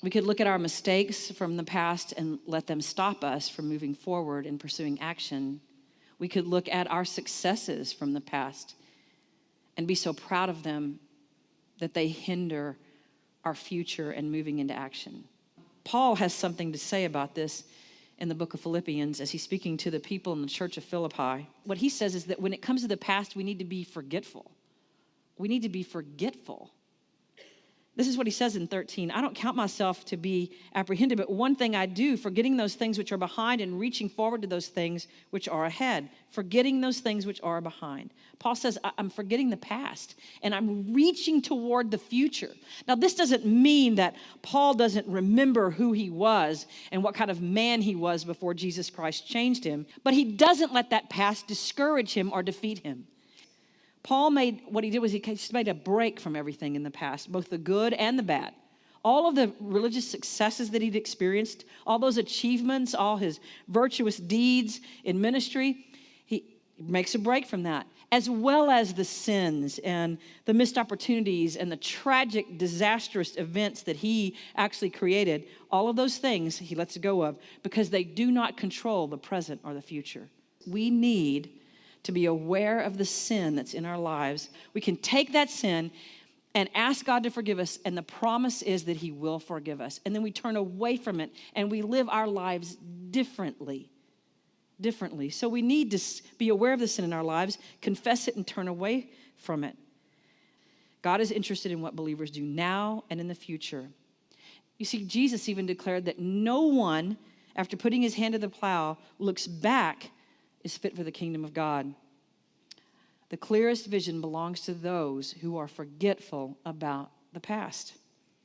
We could look at our mistakes from the past and let them stop us from moving forward and pursuing action. We could look at our successes from the past and be so proud of them that they hinder our future and moving into action. Paul has something to say about this in the book of Philippians as he's speaking to the people in the church of Philippi. What he says is that when it comes to the past, we need to be forgetful. We need to be forgetful. This is what he says in 13. I don't count myself to be apprehended, but one thing I do, forgetting those things which are behind and reaching forward to those things which are ahead. Forgetting those things which are behind. Paul says, I'm forgetting the past and I'm reaching toward the future. Now, this doesn't mean that Paul doesn't remember who he was and what kind of man he was before Jesus Christ changed him, but he doesn't let that past discourage him or defeat him. Paul what he did was he just made a break from everything in the past, both the good and the bad. All of the religious successes that he'd experienced, all those achievements, all his virtuous deeds in ministry, he makes a break from that, as well as the sins and the missed opportunities and the tragic, disastrous events that he actually created. All of those things he lets go of because they do not control the present or the future. We need to be aware of the sin that's in our lives. We can take that sin and ask God to forgive us, and the promise is that he will forgive us. And then we turn away from it, and we live our lives differently. So we need to be aware of the sin in our lives, confess it, and turn away from it. God is interested in what believers do now and in the future. You see, Jesus even declared that no one, after putting his hand to the plow, looks back is fit for the kingdom of God. The clearest vision belongs to those who are forgetful about the past.